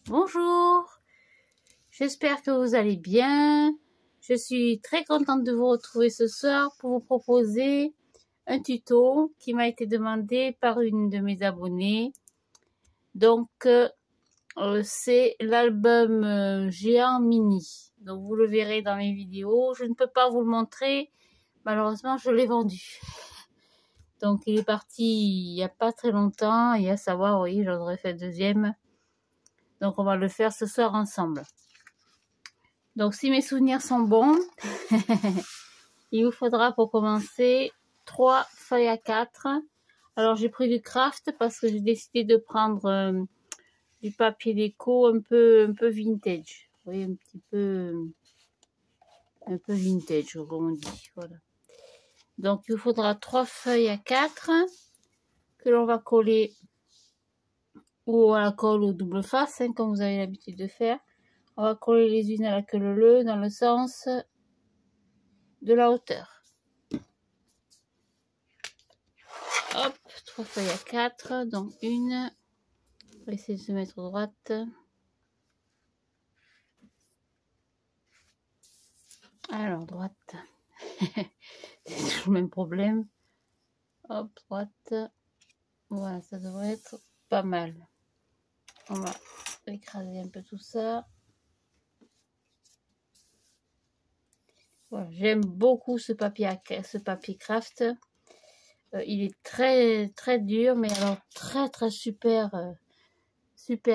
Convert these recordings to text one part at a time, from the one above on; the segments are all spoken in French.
Bonjour, j'espère que vous allez bien. Je suis très contente de vous retrouver ce soir pour vous proposer un tuto qui m'a été demandé par une de mes abonnées. Donc, c'est l'album géant mini. Donc, vous le verrez dans mes vidéos. Je ne peux pas vous le montrer. Malheureusement, je l'ai vendu. Donc, il est parti il n'y a pas très longtemps. Et à savoir, oui, j'en aurais fait le deuxième. Donc, on va le faire ce soir ensemble. Donc, si mes souvenirs sont bons, il vous faudra pour commencer 3 feuilles à 4. Alors, j'ai pris du craft parce que j'ai décidé de prendre du papier déco un peu vintage. Vous voyez, un peu vintage, comme on dit. Voilà. Donc, il vous faudra 3 feuilles à 4 que l'on va coller ou à la colle ou double face, hein, comme vous avez l'habitude de faire. On va coller les unes à la queue leu dans le sens de la hauteur. Hop, 3 feuilles à 4, donc une. On va essayer de se mettre droite. Alors, droite. C'est toujours le même problème. Hop, droite. Voilà, ça devrait être pas mal. On va écraser un peu tout ça. Voilà, j'aime beaucoup ce papier craft. Il est très très dur, mais alors très super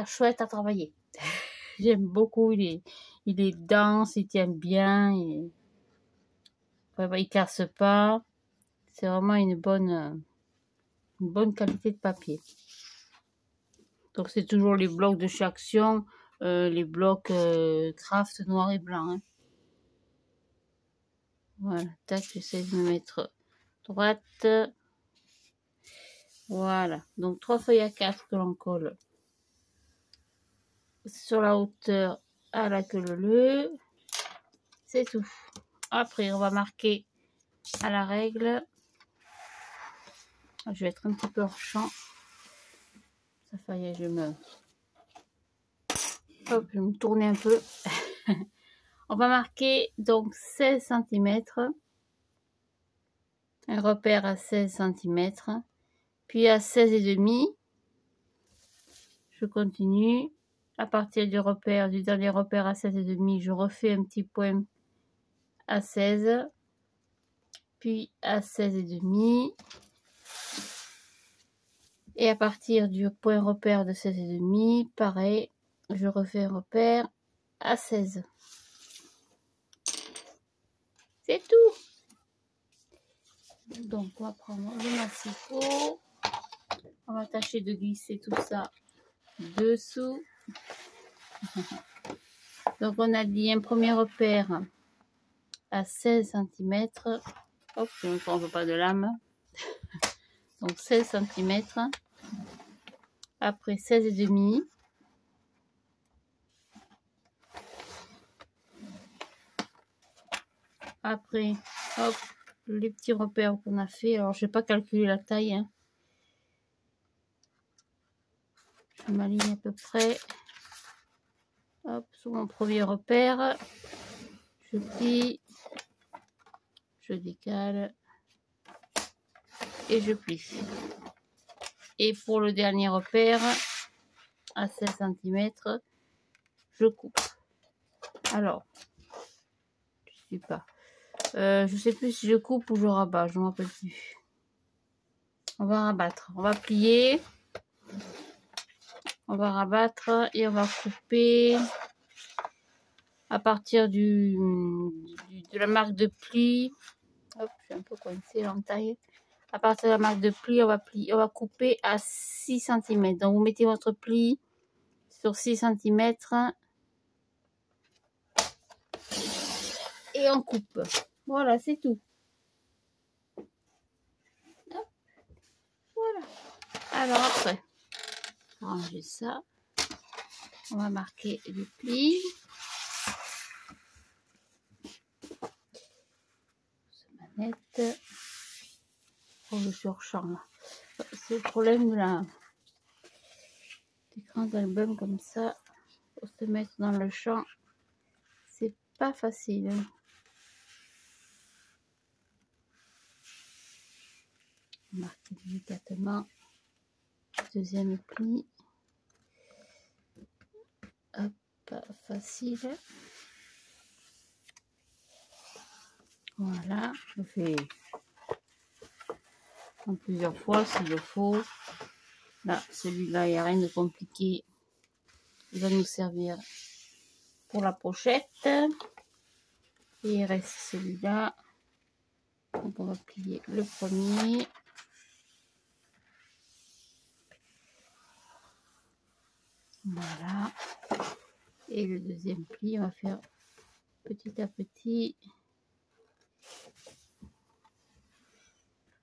chouette à travailler. J'aime beaucoup. Il est dense, il tient bien. Il casse pas. C'est vraiment une bonne qualité de papier. Donc c'est toujours les blocs de chez Action, les blocs craft noir et blanc. Hein. Voilà, tac, j'essaie de me mettre droite. Voilà, donc 3 feuilles à 4 que l'on colle sur la hauteur à la queue leu. C'est tout. Après, on va marquer à la règle. Je vais être un petit peu hors champ. Ça fait, hop, je vais me tourner un peu. On va marquer donc 16 cm. Un repère à 16 cm. Puis à 16,5. Je continue. À partir du dernier repère à 16,5, je refais un petit point à 16. Puis à 16,5. Et à partir du point repère de 16,5, pareil, je refais un repère à 16. C'est tout. Donc on va prendre le massifo. On va tâcher de glisser tout ça dessous. Donc on a dit un premier repère à 16 cm. Hop, je ne me trompe pas de lame. Donc 16 cm. Après 16,5. Après, hop, les petits repères qu'on a fait. Alors je n'ai pas calculé la taille. Hein. Je m'aligne à peu près. Hop, sur mon premier repère. Je plie. Je décale. Et je plie. Et pour le dernier repère, à 16 cm, je coupe. Alors, je sais pas. Je sais plus si je coupe ou je rabats, je ne me rappelle plus. On va rabattre. On va plier. On va rabattre et on va couper à partir de la marque de pli. Hop, je suis un peu coincée dans le taille. À partir de la marque de pli, on va couper à 6 cm. Donc, vous mettez votre pli sur 6 cm et on coupe. Voilà, c'est tout. Hop. Voilà. Alors après, ranger ça. On va marquer le pli. Manette. Oh, le surchamp là. C'est le problème de des grands albums comme ça. Faut se mettre dans le champ. C'est pas facile. Hein. Marquer délicatement. Deuxième pli. Hop, pas facile. Voilà, je fais en plusieurs fois s'il le faut. Là, celui-là, il n'y a rien de compliqué. Il va nous servir pour la pochette. Et il reste celui-là. Donc on va plier le premier. Voilà. Et le deuxième pli, on va faire petit à petit.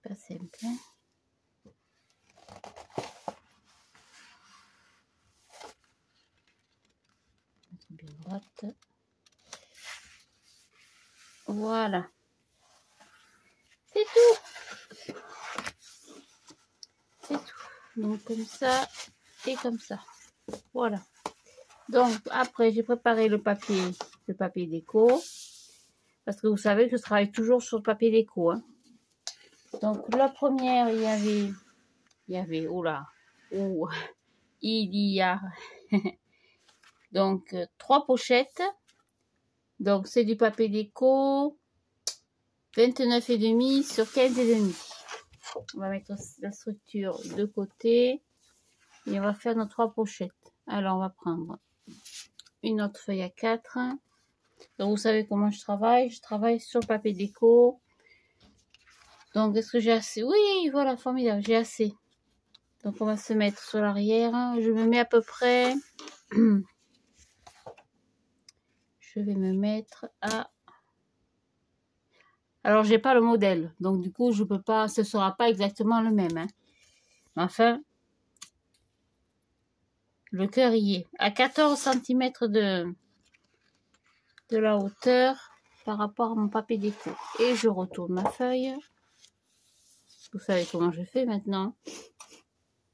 Pas simple. Hein. Bien droite. Voilà. C'est tout. C'est tout. Donc comme ça et comme ça. Voilà. Donc après j'ai préparé le papier déco. Parce que vous savez que je travaille toujours sur le papier déco. Hein. Donc la première, il y avait, oh là, oh, il y a donc 3 pochettes. Donc c'est du papier déco 29,5 sur 15,5. On va mettre la structure de côté et on va faire nos 3 pochettes. Alors on va prendre une autre feuille à 4. Donc vous savez comment je travaille sur le papier déco. Donc est-ce que j'ai assez? Oui, voilà, formidable, j'ai assez. Donc on va se mettre sur l'arrière. Je me mets à peu près. Je vais me mettre à. Alors j'ai pas le modèle, donc du coup je peux pas. Ce sera pas exactement le même. Hein. Enfin, le cœur y est à 14 cm de la hauteur par rapport à mon papier déco. Et je retourne ma feuille. Vous savez comment je fais maintenant.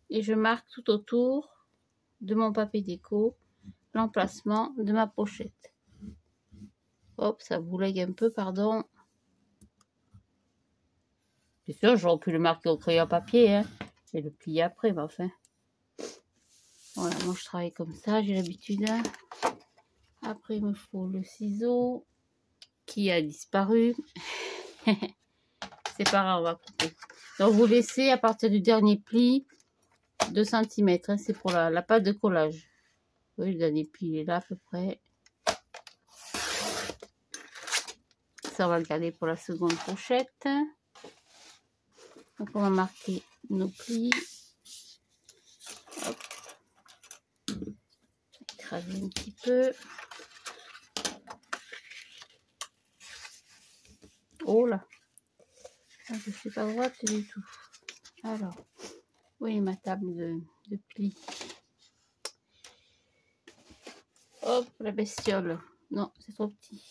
Et je marque tout autour de mon papier déco l'emplacement de ma pochette. Hop, ça boulegue un peu, pardon. C'est sûr, j'aurais pu le marquer au crayon à papier, hein, et le plier après, mais enfin. Voilà, moi je travaille comme ça, j'ai l'habitude. Hein. Après, il me faut le ciseau qui a disparu. C'est pas grave, on va couper. Donc, vous laissez à partir du dernier pli 2 cm. Hein, c'est pour la pâte de collage. Oui, le dernier pli il est là à peu près. Ça, on va le garder pour la seconde pochette. Donc, on va marquer nos plis. Hop. Écraser un petit peu. Oh là. Je ne suis pas droite du tout. Alors, oui, ma table de plis. Hop, la bestiole. Non, c'est trop petit.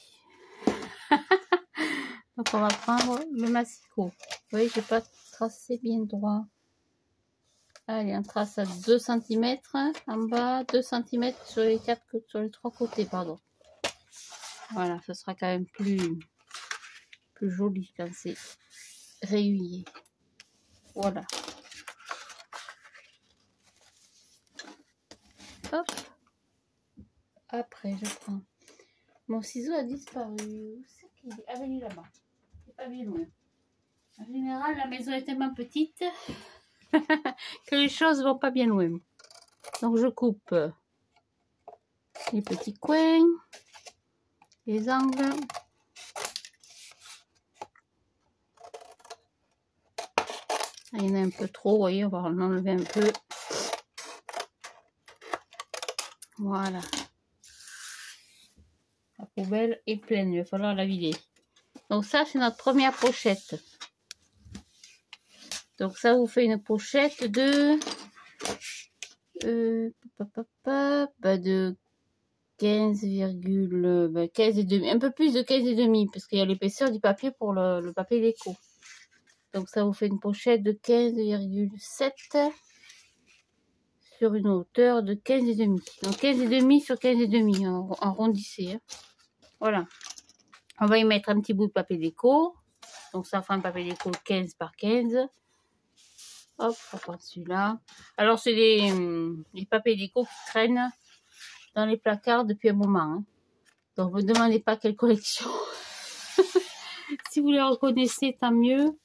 Donc, on va prendre le massicot. Vous voyez, j'ai pas tracé bien droit. Allez, on trace à 2 cm en bas, 2 cm sur les 3 côtés, pardon. Voilà, ce sera quand même plus joli quand c'est régulier. Voilà. Hop. Après, je prends. Mon ciseau a disparu. Où c'est qu'il est? Ah ben, il est là-bas. Il n'est pas bien loin. En général, la maison est tellement petite que les choses vont pas bien loin. Donc, je coupe les petits coins, les angles. Il y en a un peu trop, vous voyez, on va en enlever un peu. Voilà. La poubelle est pleine, il va falloir la vider. Donc ça, c'est notre première pochette. Donc ça vous fait une pochette de 15, 15 et demi, un peu plus de 15 et demi, parce qu'il y a l'épaisseur du papier pour le papier déco. Donc ça vous fait une pochette de 15,7 sur une hauteur de 15,5. Donc 15,5 sur 15,5, arrondissez. Hein. Voilà. On va y mettre un petit bout de papier déco. Donc ça fera un papier déco 15 par 15. Hop, on prend celui-là. Alors c'est les papiers déco qui traînent dans les placards depuis un moment. Hein. Donc ne me demandez pas quelle collection. Si vous les reconnaissez, tant mieux.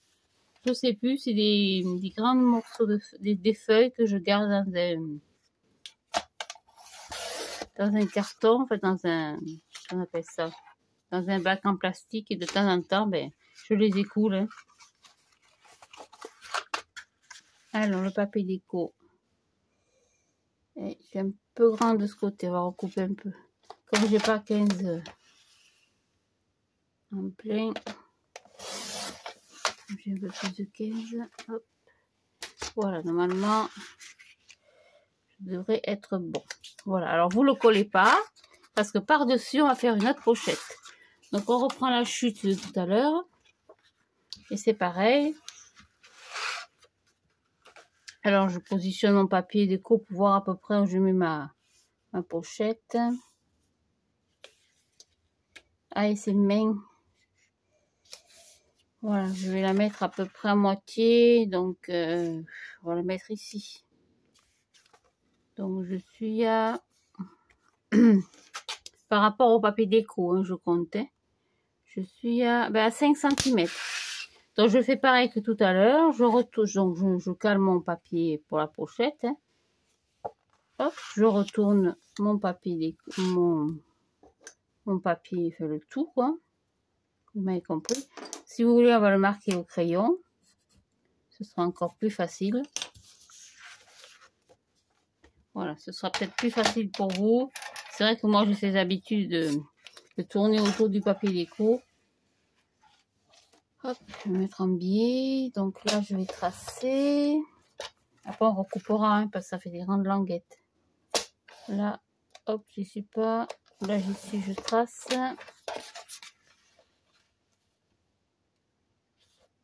Je sais plus, c'est des grands morceaux des feuilles que je garde dans un carton, en fait dans un, on appelle ça, dans un bac en plastique, et de temps en temps, ben, je les écoule. Hein. Alors le papier déco, c'est un peu grand de ce côté, on va recouper un peu. Comme j'ai pas 15 en plein. J'ai un peu plus de 15. Hop. Voilà, normalement, je devrais être bon. Voilà, alors vous ne le collez pas, parce que par-dessus, on va faire une autre pochette. Donc, on reprend la chute de tout à l'heure. Et c'est pareil. Alors, je positionne mon papier déco pour voir à peu près où je mets ma pochette. Ah, et c'est main. Voilà, je vais la mettre à peu près à moitié, donc on va la mettre ici. Donc je suis à par rapport au papier déco, hein, je comptais. Je suis à 5 cm. Donc je fais pareil que tout à l'heure, je retouche, donc je cale mon papier pour la pochette. Hein. Hop, je retourne mon papier déco, mon papier fait le tout, quoi. Vous m'avez compris. Si vous voulez, on va le marquer au crayon. Ce sera encore plus facile. Voilà, ce sera peut-être plus facile pour vous. C'est vrai que moi, j'ai cette habitude de tourner autour du papier déco. Hop, je vais mettre en biais. Donc là, je vais tracer. Après, on recoupera, hein, parce que ça fait des grandes languettes. Là, hop, j'y suis pas. Là, j'y suis, je trace.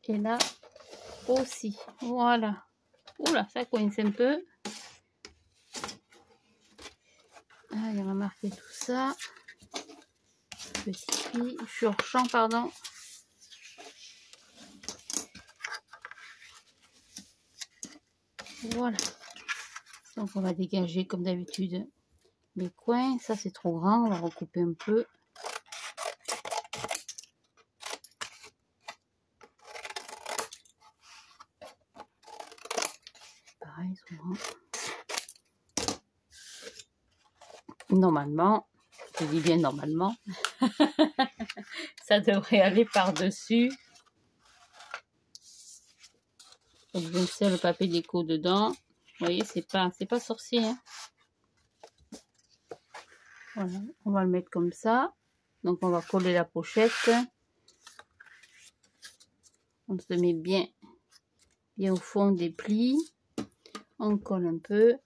Et là aussi. Voilà. Oula, ça coince un peu. Allez, on va marquer tout ça. Petit pli, je suis hors champ, pardon. Voilà. Donc, on va dégager comme d'habitude les coins. Ça, c'est trop grand. On va recouper un peu. Pareil, ils sont grands. Normalement, je dis bien normalement, ça devrait aller par-dessus. Donc, je insère le papier déco dedans. Vous voyez, c'est pas sorcier. Hein. Voilà, on va le mettre comme ça. Donc, on va coller la pochette. On se met bien au fond des plis. On colle un peu.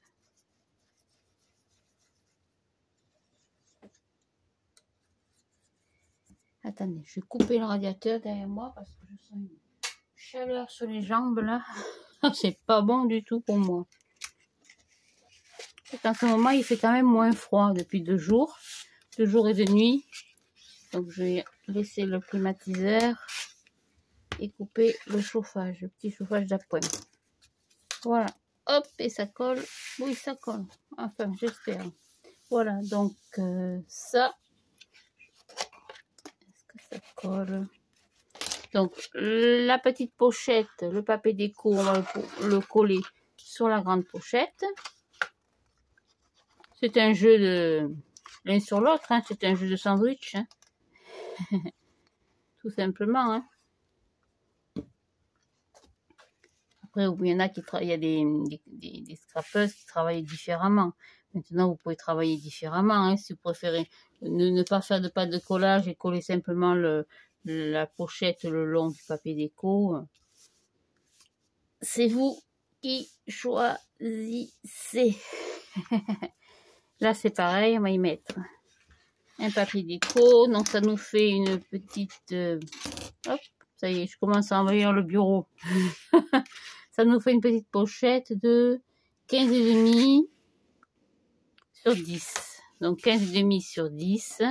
Attendez, je vais couper le radiateur derrière moi parce que je sens une chaleur sur les jambes là. C'est pas bon du tout pour moi. En ce moment, il fait quand même moins froid depuis 2 jours. 2 jours et 2 nuits. Donc, je vais laisser le climatiseur et couper le chauffage, le petit chauffage d'appoint. Voilà. Hop, et ça colle. Oui, ça colle. Enfin, j'espère. Voilà, donc ça. Est-ce que ça colle? Donc, la petite pochette, le papier déco, on va le coller sur la grande pochette. C'est un jeu de l'un sur l'autre, hein. C'est un jeu de sandwich. Hein. Tout simplement. Hein. Après, il y en a qui il y a des scrapeuses qui travaillent différemment. Maintenant, vous pouvez travailler différemment. Hein, si vous préférez ne pas faire de pâte de collage et coller simplement la pochette le long du papier déco. C'est vous qui choisissez. Là, c'est pareil, on va y mettre un papier déco. Donc, ça nous fait une petite... hop, ça y est, je commence à envahir le bureau. Ça nous fait une petite pochette de 15,5 sur 10. Donc 15,5 sur 10.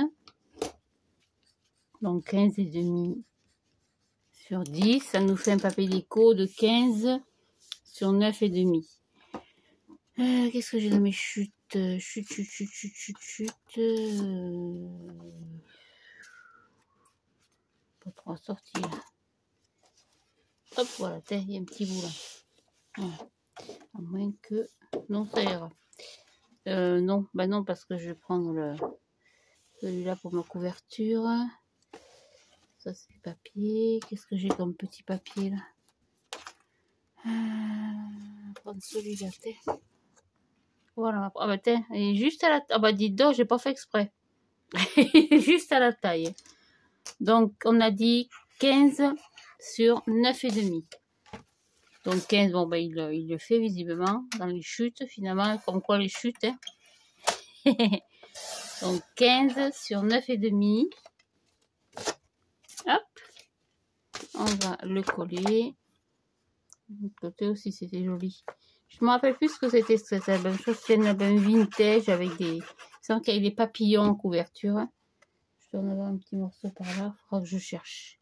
Donc 15,5 sur 10. Ça nous fait un papier déco de 15 sur 9,5. Qu'est-ce que j'ai dans mes chutes? Chute. Pas trop sortir. Hop, voilà, il y a un petit bout là. Voilà. À moins que... Non, ça ira. Non, bah non, parce que je vais prendre celui-là pour ma couverture. Ça, c'est le papier. Qu'est-ce que j'ai comme petit papier là? Prendre celui-là, voilà. Ah bah tiens, il est juste à la... Ah bah dis donc, j'ai pas fait exprès. Juste à la taille. Donc, on a dit 15 sur 9,5. Donc 15, bon, ben, il le fait visiblement dans les chutes, finalement, comme quoi les chutes. Hein. Donc 15 sur 9,5. Hop. On va le coller. De l'autre côté aussi, c'était joli. Je me rappelle plus ce que c'était. Cette album. Je crois que c'était un album vintage avec des... Sans qu'il y ait des papillons en couverture. Je dois en avoir un petit morceau par là. Il faudra que je cherche.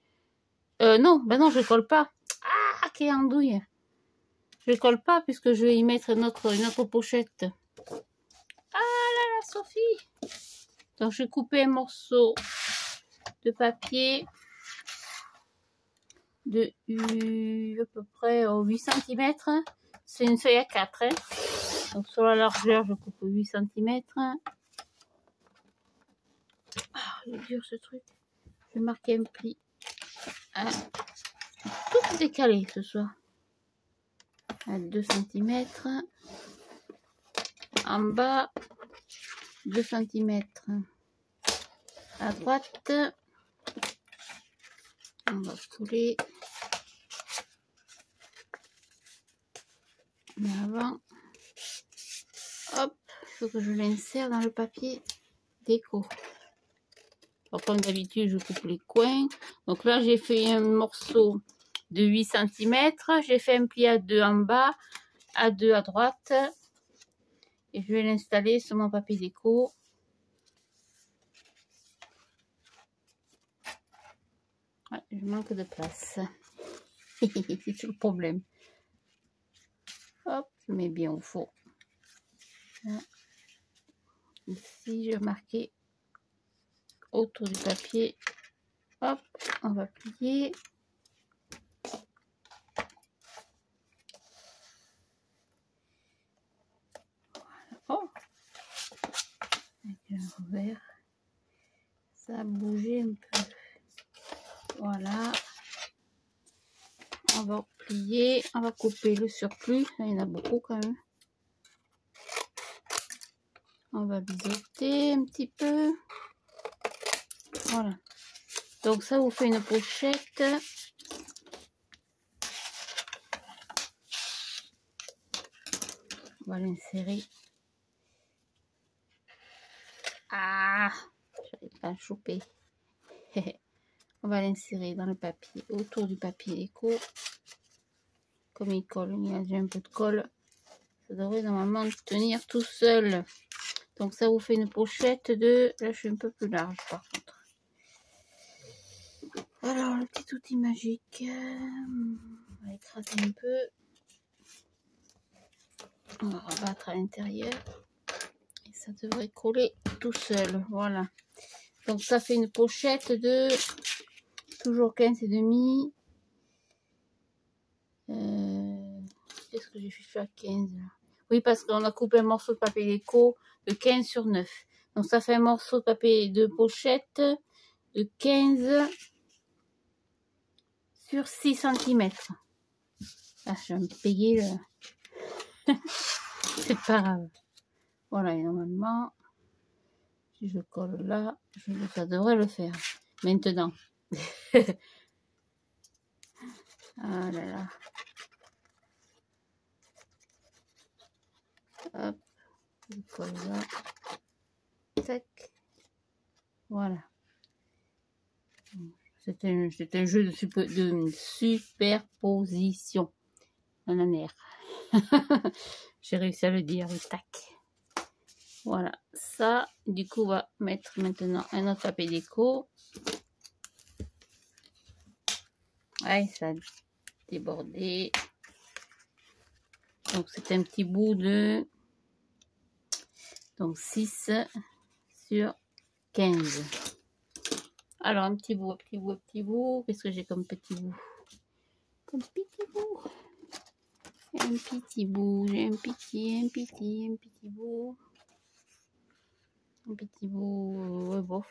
Non, ben non, je colle pas. Ah, quelle andouille. Je colle pas puisque je vais y mettre une autre pochette. Ah là là, Sophie. Donc, je vais couper un morceau de papier de à peu près 8 cm. C'est une feuille à 4. Hein. Donc, sur la largeur, je coupe 8 cm. Ah, il est dur ce truc. Je vais marquer un pli. Ah, tout décalé ce soir. À 2 cm. En bas, 2 cm. À droite, on va coller. Mais avant, hop, il faut que je l'insère dans le papier déco. Alors, comme d'habitude, je coupe les coins. Donc là, j'ai fait un morceau de 8 cm. J'ai fait un pli à 2 en bas, à 2 à droite. Et je vais l'installer sur mon papier déco. Ouais, je manque de place. C'est le problème. Hop, je mets bien au fond. Là. Ici, je vais marquer autour du papier. Hop, on va plier. Voilà. Oh, avec un revers. Ça a bougé un peu. Voilà. On va plier, on va couper le surplus. Là, il y en a beaucoup quand même. On va biseauter un petit peu. Voilà. Donc ça vous fait une pochette. On va l'insérer. Ah, j'arrive pas à choper. On va l'insérer dans le papier, autour du papier déco. Comme il colle, il y a déjà un peu de colle. Ça devrait normalement tenir tout seul. Donc ça vous fait une pochette de... Là, je suis un peu plus large par contre. Alors, le petit outil magique. On va écraser un peu. On va rabattre à l'intérieur. Et ça devrait coller tout seul. Voilà. Donc ça fait une pochette de... Toujours 15,5. Qu'est-ce que j'ai fait à 15 là? Oui, parce qu'on a coupé un morceau de papier déco de 15 sur 9. Donc ça fait un morceau de papier de pochette de 15 sur 6 cm. Ah, je vais me payer le... C'est pas grave. Voilà, et normalement, si je colle là, ça devrait le faire. Maintenant. Ah là là. Hop, je colle là. Tac. Voilà. C'est un jeu de superposition. Un nerf. J'ai réussi à le dire, oui, tac. Voilà, ça, du coup, on va mettre maintenant un autre papier déco. Ouais, ça a débordé. Donc, c'est un petit bout de... Donc, 6 sur 15. Alors, un petit bout, un petit bout, un petit bout. Qu'est-ce que j'ai comme petit bout? Comme petit bout. Un petit bout, j'ai un petit bout. Un petit bout, ouais, bof.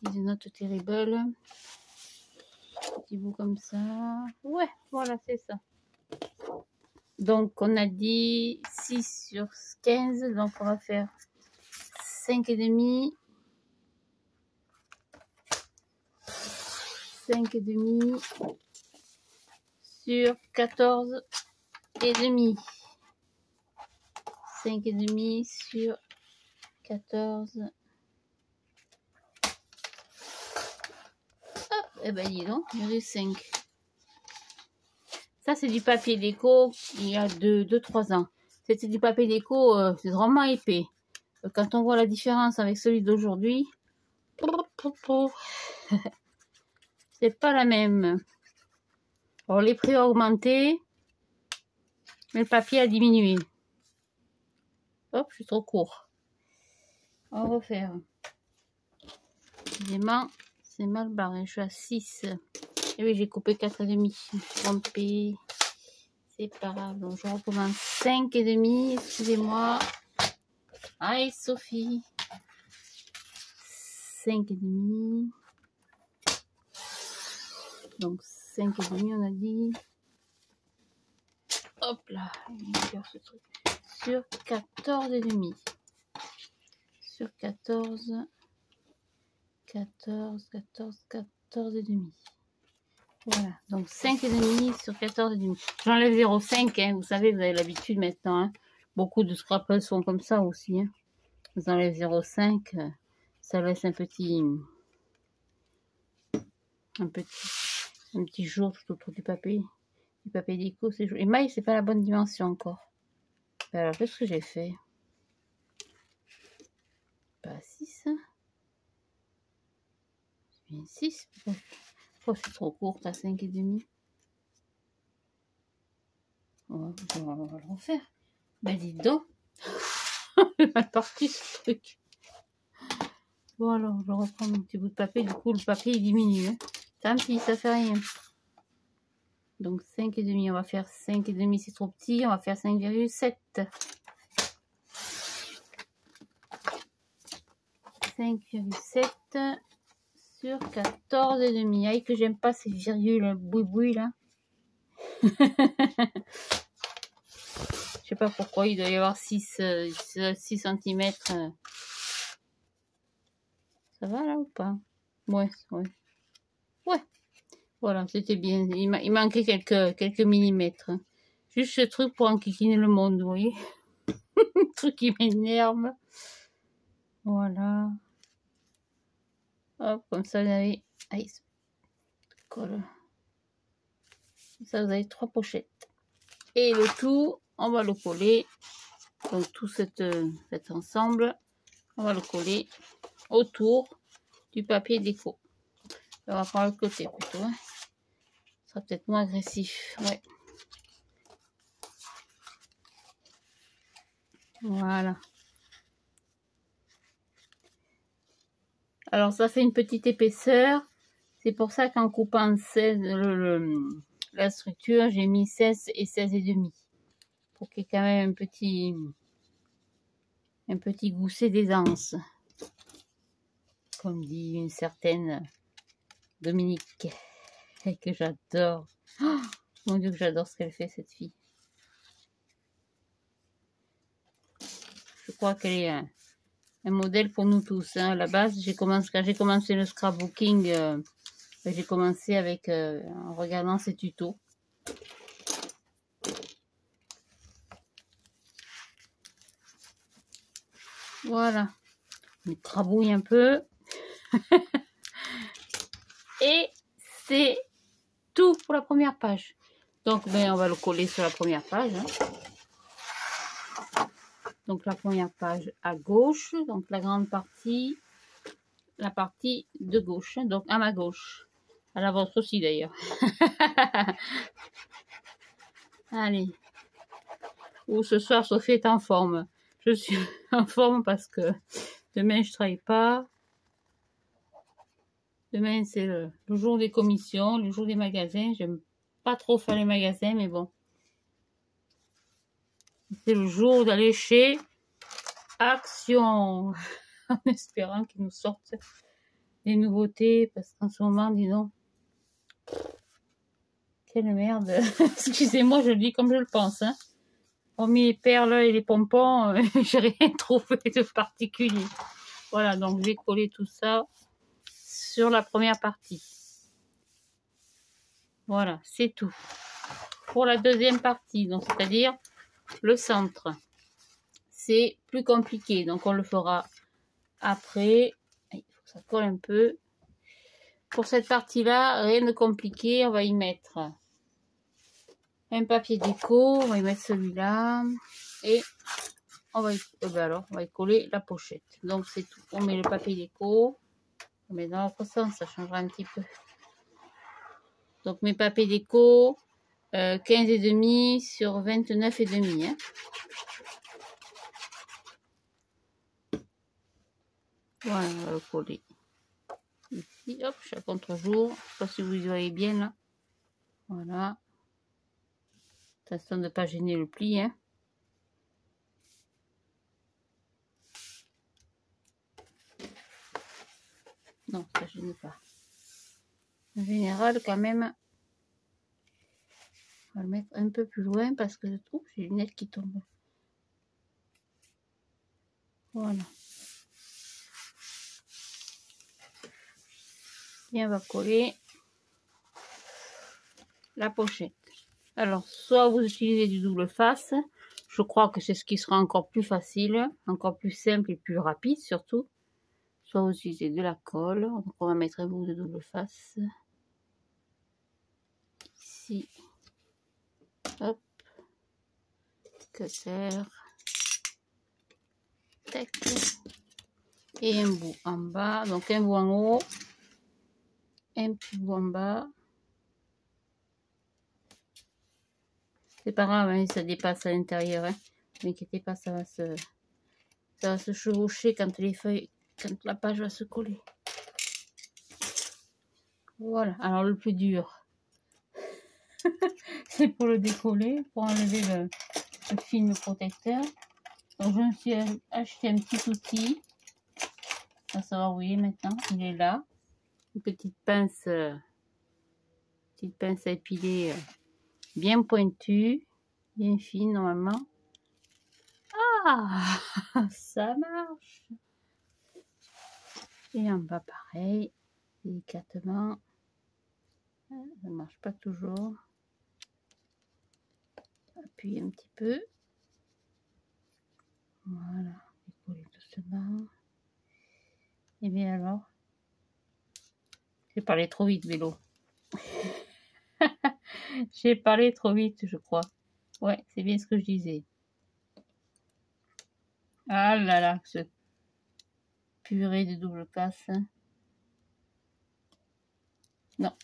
It's not terrible. Petit bout comme ça. Ouais, voilà, c'est ça. Donc, on a dit 6 sur 15. Donc, on va faire 5,5. 5,5 sur 14 et demi. 5,5 sur 14. Hop, et ben dis donc, il y a 5. Ça, c'est du papier déco il y a 2-3 ans. C'était du papier déco, c'est vraiment épais. Quand on voit la différence avec celui d'aujourd'hui, c'est pas la même. Alors, les prix ont augmenté, mais le papier a diminué. Hop, je suis trop court. On va refaire. Évidemment, c'est mal barré. Je suis à 6. Et oui, j'ai coupé 4,5. Je me suis trompée. C'est pas grave. Donc, je recommence 5,5. Excusez-moi. Aïe, Sophie. 5,5. Donc, 5,5, on a dit. Hop là. Ce truc. Sur 14,5. Sur 14. 14,5. Voilà, donc 5,5 sur 14,5. J'enlève 0,5, hein. Vous savez, vous avez l'habitude maintenant. Hein. Beaucoup de scrappers sont comme ça aussi. Hein. Vous enlèvez 0,5, ça laisse un petit jour tout autour du papier. Du papier déco, c'est joli. Et maille, c'est pas la bonne dimension encore. Alors, qu'est-ce que j'ai fait? Pas 6. Bien 6. Oh, c'est trop court, à 5,5. On va le refaire. Ben dis donc. C'est mal parti ce truc. Bon alors, je reprends mon petit bout de papier. Du coup, le papier il diminue. Hein. Tant pis, ça fait rien. Donc 5,5. On va faire 5,5, c'est trop petit. On va faire 5,7. 5,7 sur 14,5. Aïe, que j'aime pas ces virgules boui-boui là. Je sais pas pourquoi il doit y avoir 6 cm. Ça va là ou pas? Ouais, ouais. Ouais. Voilà, c'était bien. Il manquait quelques millimètres. Juste ce truc pour enquiquiner le monde, vous voyez. Un truc qui m'énerve. Voilà. Hop, comme ça vous avez... Aïe, colle. Comme ça vous avez 3 pochettes. Et le tout, on va le coller. Donc tout cet ensemble, on va le coller autour du papier déco. On va prendre le côté plutôt. Hein. Ce sera peut-être moins agressif. Ouais. Voilà. Alors ça fait une petite épaisseur. C'est pour ça qu'en coupant 16, la structure, j'ai mis 16 et 16,5. Pour qu'il y ait quand même un petit gousset d'aisance. Comme dit une certaine Dominique. Que j'adore. Oh, mon Dieu, que j'adore ce qu'elle fait, cette fille. Je crois qu'elle est un modèle pour nous tous. Hein. À la base, quand j'ai commencé le scrapbooking, j'ai commencé avec en regardant ses tutos. Voilà. On trabouille un peu. Et c'est tout pour la première page. Donc, ben, on va le coller sur la première page. Hein. Donc, la première page à gauche. Donc, la grande partie. La partie de gauche. Donc, à ma gauche. À la vôtre aussi, d'ailleurs. Allez. Ou ce soir, Sophie est en forme. Je suis en forme parce que demain, je travaille pas. Demain, c'est le jour des commissions, le jour des magasins. J'aime pas trop faire les magasins, mais bon. C'est le jour d'aller chez Action. En espérant qu'ils nous sortent des nouveautés. Parce qu'en ce moment, dis donc. Quelle merde. Excusez-moi, je le dis comme je le pense. Hein. Hormis les perles et les pompons, j'ai rien trouvé de particulier. Voilà, donc je vais coller tout ça sur la première partie. Voilà, c'est tout. Pour la deuxième partie, donc c'est-à-dire le centre, c'est plus compliqué. Donc on le fera après. Il faut que ça colle un peu. Pour cette partie-là, rien de compliqué. On va y mettre un papier déco. On va y mettre celui-là. Et on va y coller la pochette. Donc c'est tout. On met le papier déco. On met dans l'autre sens, ça changera un petit peu. Donc mes papiers déco, 15,5 sur 29,5. Hein. Voilà, on va le coller. Ici, hop, je suis à contre-jour. Je ne sais pas si vous y voyez bien là. Voilà. Attention de ne pas gêner le pli. Hein. Non, ça ne gêne pas. En général, quand même, on va le mettre un peu plus loin parce que je trouve que j'ai les lunettes qui tombent. Voilà. Et on va coller la pochette. Alors, soit vous utilisez du double face. Je crois que c'est ce qui sera encore plus facile, encore plus simple et plus rapide surtout. Soit vous utilisez de la colle. Donc, on va mettre un bout de double face. Ici. Hop. Cutter. Tac. Et un bout en bas. Donc, un bout en haut. Un petit bout en bas. C'est pas grave, hein, ça dépasse à l'intérieur. Hein. Ne vous inquiétez pas, ça va se chevaucher quand les feuilles, quand la page va se coller. Voilà. Alors le plus dur, c'est pour le décoller, pour enlever le film protecteur. Donc je me suis acheté un petit outil. Ça va, vous voyez maintenant, il est là. Une petite pince à épiler bien pointue, bien fine normalement. Ah, ça marche. Et en bas pareil, délicatement. Ça ne marche pas toujours. Appuyez un petit peu. Voilà, décoller doucement. Et bien alors, j'ai parlé trop vite, vélo. J'ai parlé trop vite, je crois. Ouais, c'est bien ce que je disais. Ah là là, ce purée de double casse. Non.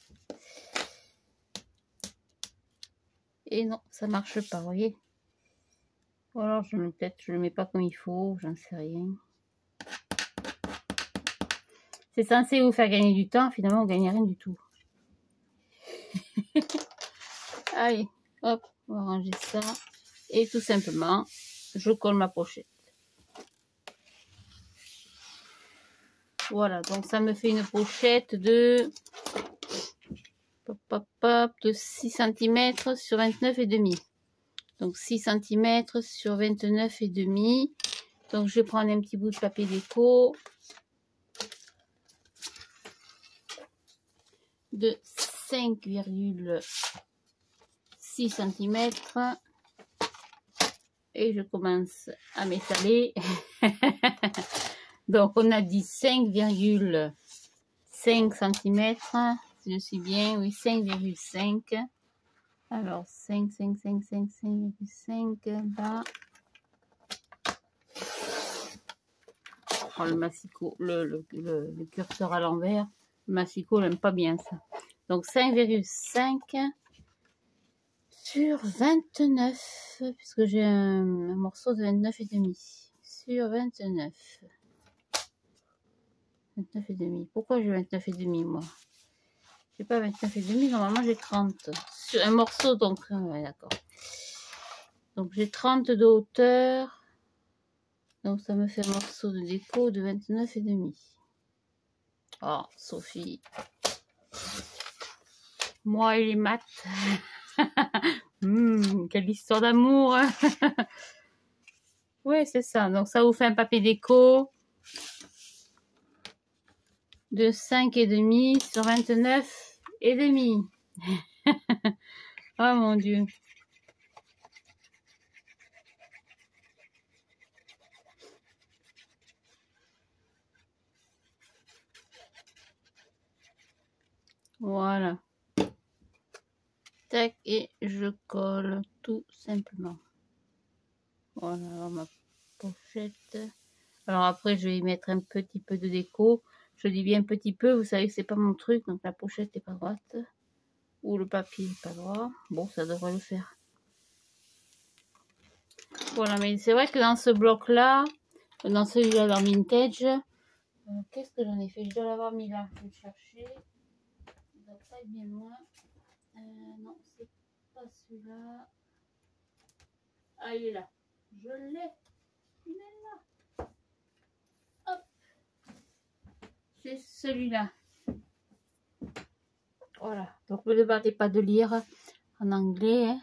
Et non, ça marche pas, vous voyez. Ou alors peut-être je le mets pas comme il faut, j'en sais rien. C'est censé vous faire gagner du temps, finalement vous gagnez rien du tout. Allez, hop, on va ranger ça. Et tout simplement, je colle ma pochette. Voilà, donc ça me fait une pochette de 6 cm sur 29,5. Donc 6 cm sur 29,5. Donc je vais prendre un petit bout de papier déco de 5,6 cm. Et je commence à m'étaler. Donc on a dit 5,5 cm. Si je suis bien, oui, 5,5. Alors, 5, 5, 5, 5, 5, 5, là. Oh, le massicot, le curseur à l'envers. Le massicot n'aime pas bien ça. Donc, 5,5 sur 29, puisque j'ai un morceau de 29,5 sur 29. 29,5. Pourquoi j'ai 29,5 moi? J'ai pas 29,5, normalement j'ai 30. Sur un morceau, donc, ouais, d'accord. Donc j'ai 30 de hauteur. Donc ça me fait un morceau de déco de 29,5. Oh, Sophie. Moi et les maths. Quelle histoire d'amour. Ouais, c'est ça. Donc ça vous fait un papier déco de 5,5 sur 29,5. Oh mon Dieu. Voilà. Tac, et je colle tout simplement. Voilà, alors ma pochette. Alors après, je vais y mettre un petit peu de déco. Je dis bien un petit peu, vous savez que c'est pas mon truc, donc la pochette est pas droite. Ou le papier est pas droit. Bon, ça devrait le faire. Voilà, mais c'est vrai que dans ce bloc-là, dans celui-là, dans Vintage, qu'est-ce que j'en ai fait? Je dois l'avoir mis là. Je vais le chercher. Il doit pas être bien loin. Non, c'est pas celui-là. Ah, il est là. Je l'ai. Il est là. Hop. C'est celui-là. Voilà. Donc, ne débattez pas de lire en anglais. Hein.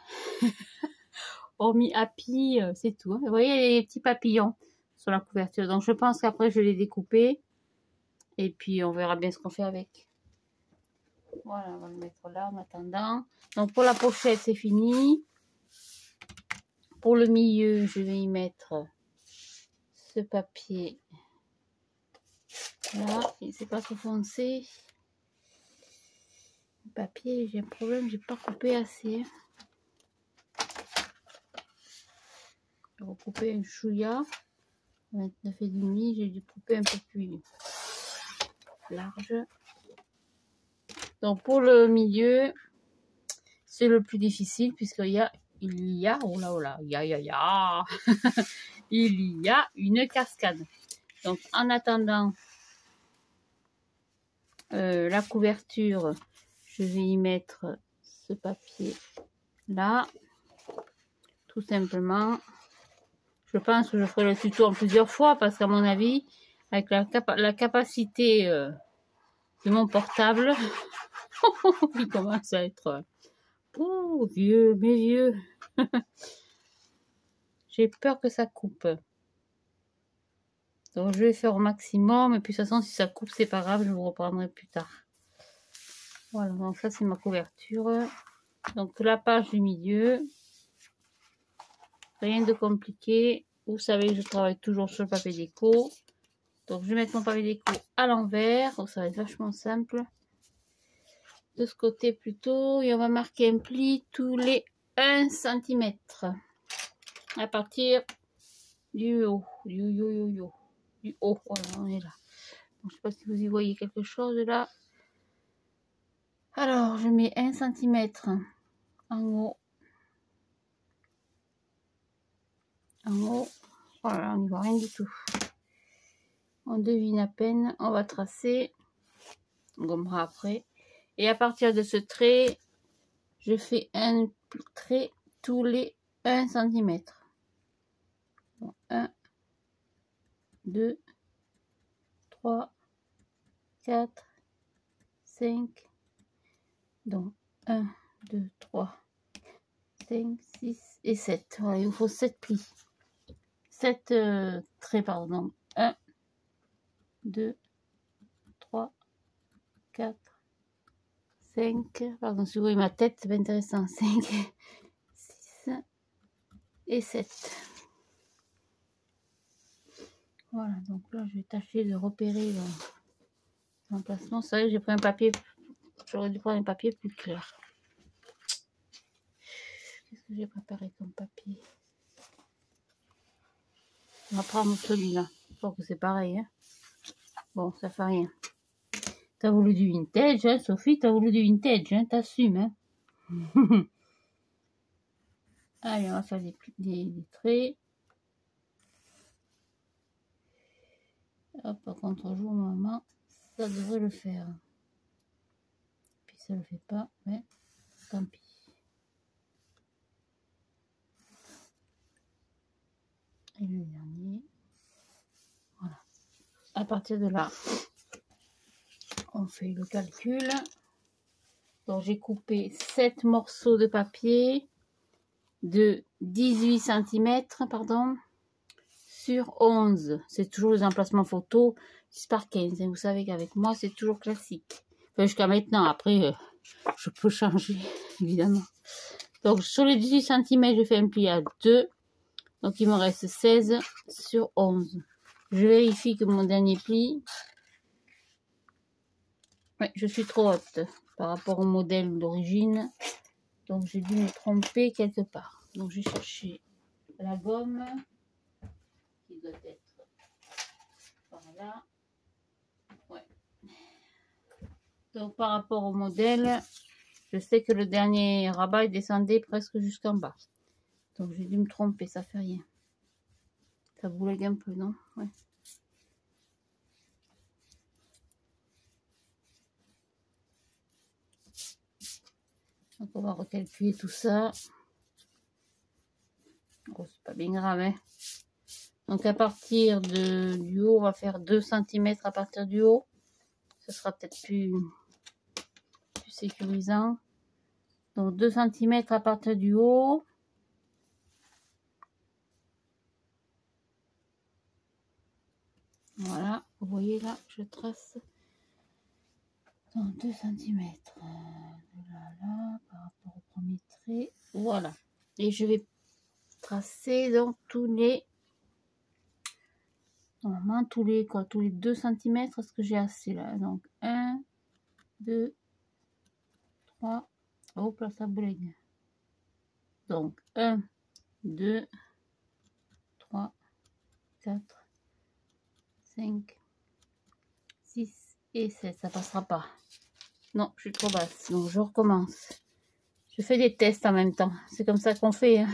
Hormis Happy, c'est tout. Hein. Vous voyez les petits papillons sur la couverture. Donc, je pense qu'après, je vais les découper. Et puis, on verra bien ce qu'on fait avec. Voilà, on va le mettre là en attendant. Donc, pour la pochette, c'est fini. Pour le milieu, je vais y mettre ce papier là. C'est pas trop foncé. Le papier, j'ai un problème, j'ai pas coupé assez. Je vais recouper un chouïa. 29,5, j'ai dû couper un peu plus large. Donc pour le milieu, c'est le plus difficile puisqu'il y a, oh là, il y a une cascade. Donc en attendant la couverture, je vais y mettre ce papier là, tout simplement. Je pense que je ferai le tuto en plusieurs fois parce qu'à mon avis, avec la capacité de mon portable, il commence à être vieux, mais vieux. J'ai peur que ça coupe. Donc je vais faire au maximum et puis de toute façon si ça coupe c'est pas grave, je vous reprendrai plus tard. Voilà, donc ça c'est ma couverture. Donc la page du milieu. Rien de compliqué. Vous savez que je travaille toujours sur le papier déco. Donc je vais mettre mon papier déco à l'envers. Donc ça va être vachement simple. De ce côté plutôt. Et on va marquer un pli tous les 1 cm. À partir du haut. Du haut. Voilà, on est là. Donc, je ne sais pas si vous y voyez quelque chose là. Alors je mets 1 cm en haut. En haut. Voilà, on n'y voit rien du tout. On devine à peine. On va tracer. On gommera après. Et à partir de ce trait, je fais un trait tous les 1 cm. Bon, 1, 2, 3, 4, 5. Donc 1, 2, 3, 5, 6 et 7. Voilà, il vous faut 7 plis. 7 traits, pardon. 1, 2, 3, 4, 5. Pardon, si vous voyez ma tête, c'est pas intéressant. 5, 6 et 7. Voilà, donc là, je vais tâcher de repérer l'emplacement. C'est vrai que j'ai pris un papier, j'aurais dû prendre un papier plus clair. Qu'est-ce que j'ai préparé comme papier? On va prendre celui-là. Je crois que c'est pareil. Hein. Bon, ça fait rien. T'as voulu du vintage, hein, Sophie? T'as voulu du vintage, hein? T'assumes, hein? Allez, on va faire des traits. Hop, par contre-jour, maman, ça devrait le faire. Puis ça le fait pas, mais tant pis. Et le dernier. Voilà. À partir de là, on fait le calcul. Donc j'ai coupé 7 morceaux de papier de 18 cm, pardon, sur 11. C'est toujours les emplacements photos 10 par 15. Et vous savez qu'avec moi, c'est toujours classique. Enfin, jusqu'à maintenant, après, je peux changer, évidemment. Donc sur les 18 cm, je fais un pli à 2. Donc il me reste 16 sur 11. Je vérifie que mon dernier pli... Ouais, je suis trop haute par rapport au modèle d'origine. Donc j'ai dû me tromper quelque part. Donc j'ai cherché la gomme qui doit être par là. Ouais. Donc par rapport au modèle, je sais que le dernier rabat descendait presque jusqu'en bas. Donc j'ai dû me tromper, ça fait rien. Ça boulegue un peu, non? Ouais. Donc on va recalculer tout ça. Oh, c'est pas bien grave, hein. Donc à partir du haut, on va faire 2 cm à partir du haut. Ce sera peut-être plus sécurisant. Donc 2 cm à partir du haut. Voilà, vous voyez là, je trace dans 2 cm. De là, par rapport au premier trait. Voilà. Et je vais tracer donc tous les... Normalement, tous les 2 cm, est-ce que j'ai assez là? Donc 1, 2, 3. Hop là, ça boulegue. Donc 1, 2, 3, 4, 5, 6 et 7. Ça passera pas. Non, je suis trop basse. Donc je recommence. Je fais des tests en même temps. C'est comme ça qu'on fait. Hein.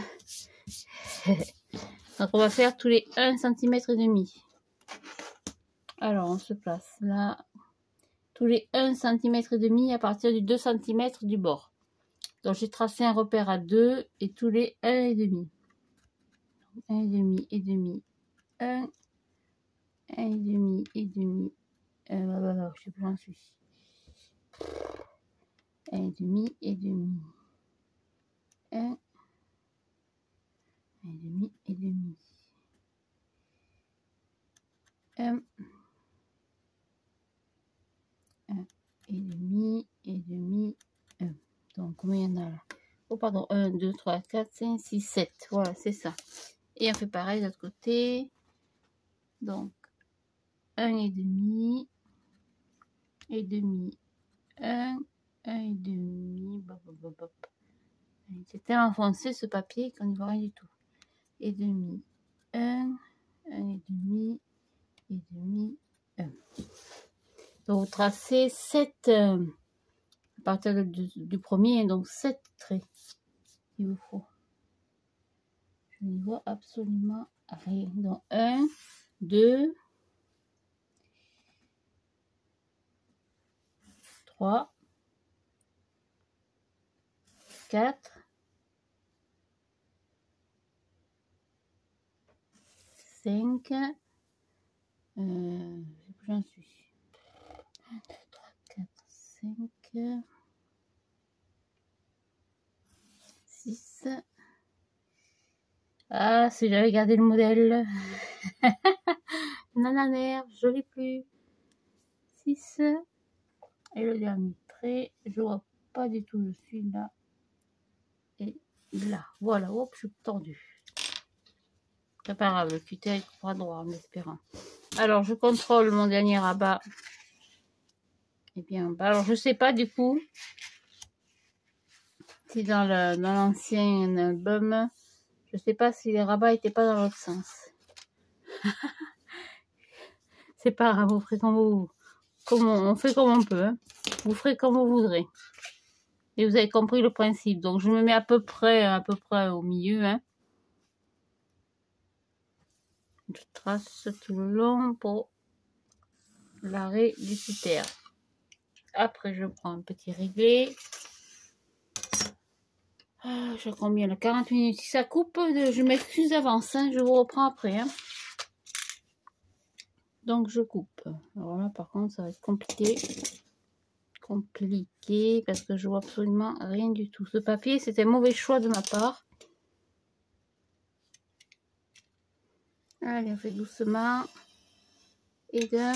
Donc on va faire tous les 1 cm et demi. Alors on se place là. Tous les 1 cm et demi à partir du 2 cm du bord. Donc j'ai tracé un repère à 2 et tous les 1 et demi. 1 et demi et demi. 1 et demi et demi. Je sais plus où j'en suis. 1 et demi et demi. 1 et demi et demi. 1 et demi et demi. 1. Donc combien il y en a là? Oh pardon, 1, 2, 3, 4, 5, 6, 7. Voilà, c'est ça. Et on fait pareil de l'autre côté. Donc 1 et demi. Et demi. 1 et demi. C'est tellement foncé ce papier qu'on ne voit rien du tout. Et demi. 1 et demi. Et demi. 1. Donc vous tracez 7 à partir du premier, donc 7 traits. Il vous faut. Je ne vois absolument rien. Donc 1, 2, 3, 4, 5, j'en suis. 1, 2, 3, 4, 5, 6. Ah, si j'avais gardé le modèle. Nananer, je l'ai plus. 6. Et le dernier trait, je vois pas du tout, je suis là. Et là, voilà, hop, je suis tendue. C'est pas grave, le cutter il coupera droit en espérant. Alors, je contrôle mon dernier rabat. Et bien, alors je sais pas du coup. Si dans l'ancien album, je sais pas si les rabats étaient pas dans l'autre sens. C'est pas grave, vous ferez on fait comme on peut. Hein. Vous ferez comme vous voudrez. Et vous avez compris le principe. Donc je me mets à peu près au milieu. Hein. Je trace tout le long pour l'arrêt du super. Après je prends un petit réglé. Je combien là 40 minutes. Si ça coupe, je m'excuse d'avance. Hein. Je vous reprends après. Hein. Donc je coupe. Alors là par contre ça va être compliqué. Parce que je vois absolument rien du tout. Ce papier c'était un mauvais choix de ma part. Allez on fait doucement. Et d'un.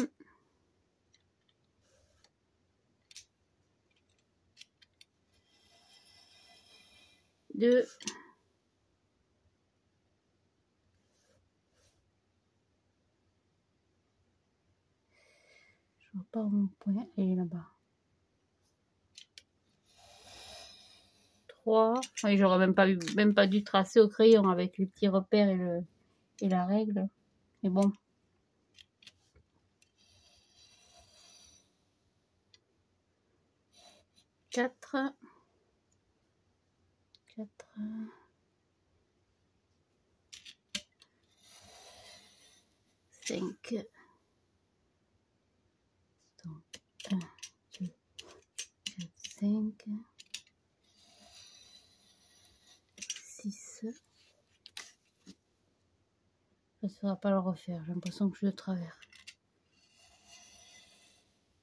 Deux. Je vois pas où mon point est là-bas. 3. Oui, j'aurais même pas dû tracer au crayon avec les petits repères et la règle. Mais bon. 4. 5. Donc 1, 2, 4, 5. 6. Ça ne sera pas le refaire. J'ai l'impression que je le travers.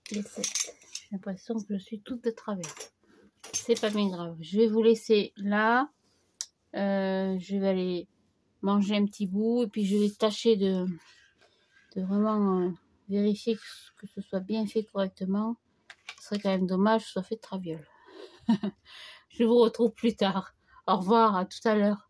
Et 7. J'ai l'impression que je suis toute de travers. C'est pas bien grave. Je vais vous laisser là. Je vais aller manger un petit bout. Et puis je vais tâcher de vraiment vérifier que ce soit bien fait correctement. Ce serait quand même dommage que ce soit fait de traviole. Je vous retrouve plus tard. Au revoir, à tout à l'heure.